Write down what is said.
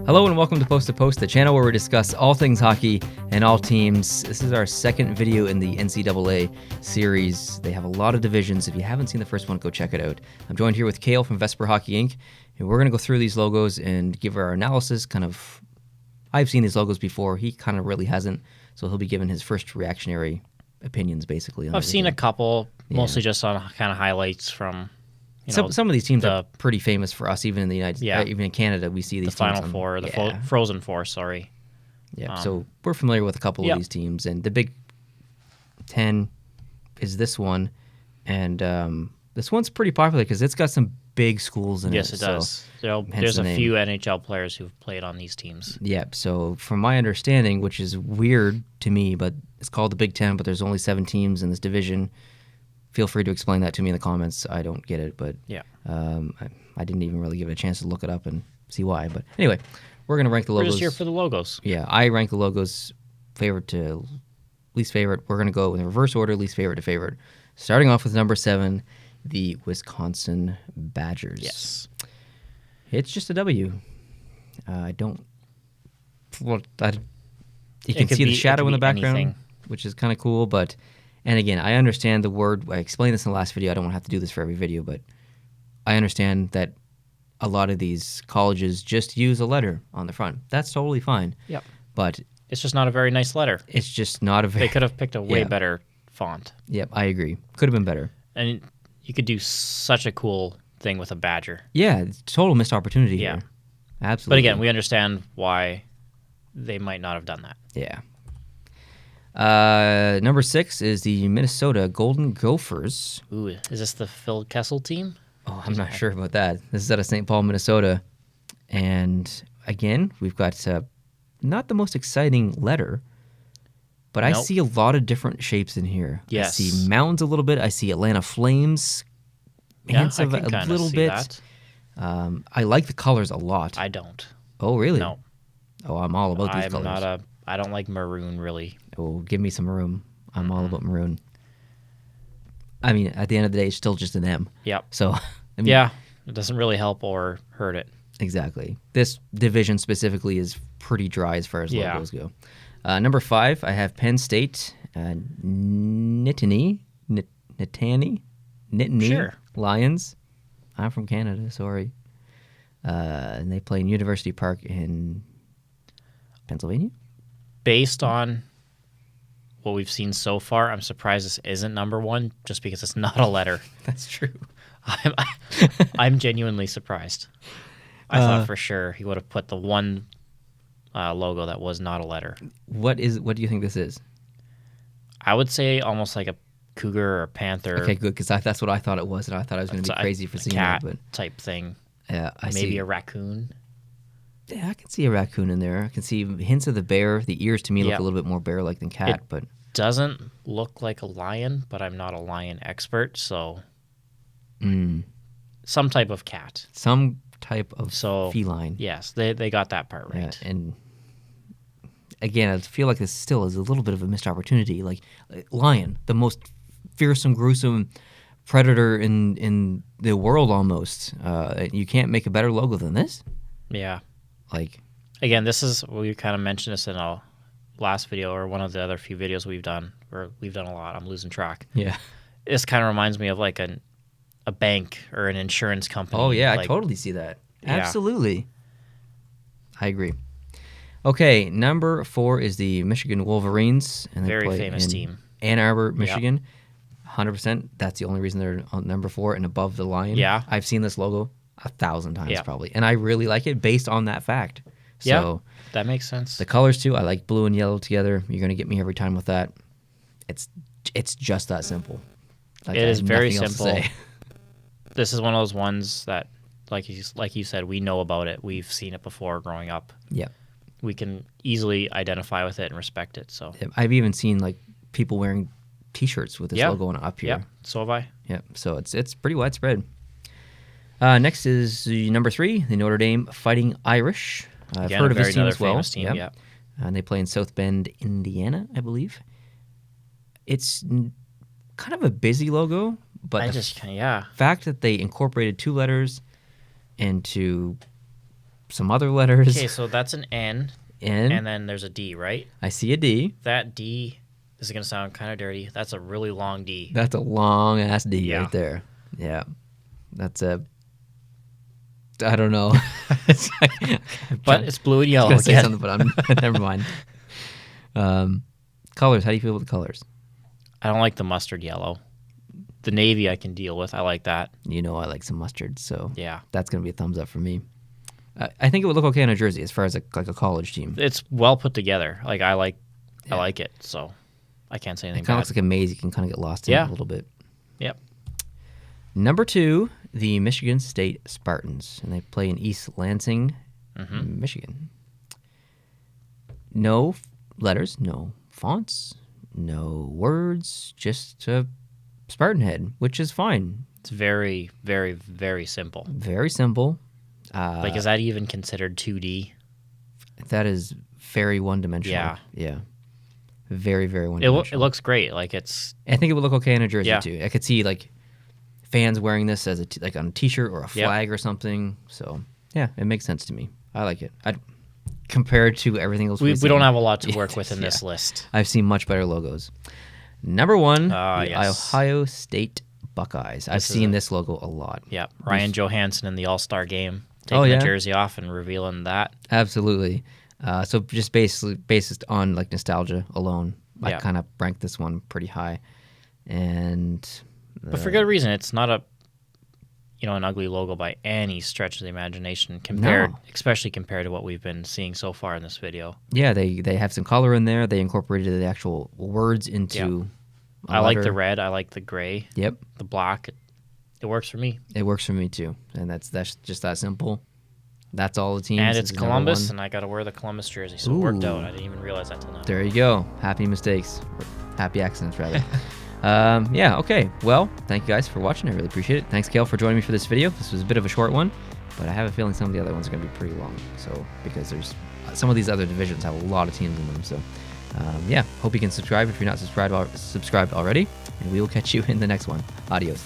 Hello and welcome to Post, the channel where we discuss all things hockey and all teams. This is our second video in the NCAA series. They have a lot of divisions. If you haven't seen the first one, go check it out. I'm joined here with Kale from Vesper Hockey Inc. And we're going to go through these logos and give our analysis. I've seen these logos before. He kind of really hasn't. So he'll be giving his first reactionary opinions, basically. I've seen a couple, mostly just on kind of highlights from... Some of these teams are pretty famous for us, even in the even in Canada, we see these the teams. Final Four, the Frozen Four, sorry. Yeah, so we're familiar with a couple of these teams, and the Big Ten is this one, and this one's pretty popular because it's got some big schools in it. Yes, it does. There's a few NHL players who've played on these teams. Yeah, so from my understanding, which is weird to me, but it's called the Big Ten, but there's only 7 teams in this division. Feel free to explain that to me in the comments. I don't get it, but I didn't even really give it a chance to look it up and see why. But anyway, we're going to rank the logos. We're just here for the logos. Yeah, I rank the logos favorite to least favorite. We're going to go in reverse order, least favorite to favorite. Starting off with number 7, the Wisconsin Badgers. Yes. It's just a W. You can see the shadow in the background, which is kind of cool, but... And again, I understand the word. I explained this in the last video. I don't want to have to do this for every video, but I understand that a lot of these colleges just use a letter on the front. That's totally fine. Yep. But it's just not a very nice letter. It's just not a very... They could have picked a way better font. Yep, I agree. Could have been better. And you could do such a cool thing with a badger. Yeah, it's a total missed opportunity here. Absolutely. But again, we understand why they might not have done that. Yeah. Number 6 is the Minnesota Golden Gophers. Ooh, is this the Phil Kessel team? Oh, I'm not sure about that. This is out of St. Paul, Minnesota. And again, we've got not the most exciting letter, but I see a lot of different shapes in here. Yes. I see mountains a little bit. I see Atlanta Flames. Hints of a little bit. That. I like the colors a lot. I don't. Oh, really? No. Oh, I'm all about these colors. I don't like maroon, really. Oh, give me some maroon. I'm all about maroon. I mean, at the end of the day, it's still just an M. Yep. So, it doesn't really help or hurt it. Exactly. This division specifically is pretty dry as far as logos go. Number 5, I have Penn State, Nittany Lions. I'm from Canada, sorry. And they play in University Park in Pennsylvania. Based on what we've seen so far, I'm surprised this isn't number 1, just because it's not a letter. That's true. I'm genuinely surprised. I thought for sure he would have put the one logo that was not a letter. What do you think this is? I would say almost like a cougar or a panther. Okay, good, because that's what I thought it was, and I thought I was going to be crazy for seeing cat it. But type thing. Yeah, maybe a raccoon. Yeah, I can see a raccoon in there. I can see hints of the bear. The ears to me look a little bit more bear-like than cat, but doesn't look like a lion, but I'm not a lion expert, so some type of cat. Some type of feline. Yes, they got that part right. Yeah, and again, I feel like this still is a little bit of a missed opportunity. Like lion, the most fearsome, gruesome predator in the world almost. You can't make a better logo than this. Yeah. Like, again, this is, we kind of mentioned this in our last video or one of the other few videos we've done, where we've done a lot. I'm losing track. Yeah. This kind of reminds me of like a bank or an insurance company. Oh, yeah, I totally see that. Yeah. Absolutely. I agree. Okay, number 4 is the Michigan Wolverines. And very famous team. Ann Arbor, Michigan. 100%. That's the only reason they're on number 4 and above the Lion. Yeah. I've seen this logo 1,000 times probably, and I really like it based on that fact. So that makes sense. The colors too, I like blue and yellow together. You're gonna get me every time with that. It's just that simple. It is very simple. This is one of those ones that, like you said, we know about it. We've seen it before growing up. Yeah, we can easily identify with it and respect it. So I've even seen like people wearing T-shirts with this logo on up here. Yeah, so have I. Yeah, so it's pretty widespread. Next is number 3, the Notre Dame Fighting Irish. I've heard of this team as well. Team, yeah. And they play in South Bend, Indiana, I believe. It's kind of a busy logo, but the fact that they incorporated 2 letters into some other letters. Okay, so that's an N. N. And then there's a D, right? I see a D. That D, this is going to sound kind of dirty. That's a really long D. That's a long ass D right there. Yeah. That's a, I don't know. But it's blue and yellow. I was gonna say something, but I'm never mind. Colors. How do you feel with the colors? I don't like the mustard yellow. The navy I can deal with. I like that. You know I like some mustard, so yeah, that's going to be a thumbs up for me. I think it would look okay on a jersey as far as like a college team. It's well put together. Like I like it, so I can't say anything It kind bad. of looks like a maze. You can kind of get lost in it a little bit. Yep. Number 2, the Michigan State Spartans, and they play in East Lansing, Michigan. No letters, no fonts, no words, just a Spartan head, which is fine. It's very, very, very simple. Very simple. Like, is that even considered 2D? That is very one-dimensional. Yeah. Yeah. Very, very one-dimensional. It looks great. Like, it's... I think it would look okay in a jersey, too. I could see, like, fans wearing this as like on a T-shirt or a flag or something. So, yeah, it makes sense to me. I like it. Compared to everything else we don't have a lot to work with in this list. I've seen much better logos. Number 1, the yes. Ohio State Buckeyes. I've seen this logo a lot. Yeah, Ryan Johansson in the All-Star game, taking the jersey off and revealing that. Absolutely. So just basically based on like nostalgia alone, I kind of ranked this one pretty high. And but for good reason. It's not an ugly logo by any stretch of the imagination, especially compared to what we've been seeing so far in this video. Yeah, they have some color in there. They incorporated the actual words into I like the red. I like the gray. Yep. The black. It works for me. It works for me too. And that's just that simple. That's all the teams. And it's Columbus, and I got to wear the Columbus jersey, so it worked out. I didn't even realize that till now. There you go. Happy mistakes. Or happy accidents, rather. Okay. Well, thank you guys for watching. I really appreciate it. Thanks, Kale, for joining me for this video. This was a bit of a short one, but I have a feeling some of the other ones are going to be pretty long. So, because there's some of these other divisions have a lot of teams in them. So, hope you can subscribe if you're not subscribed already. And we will catch you in the next one. Adios.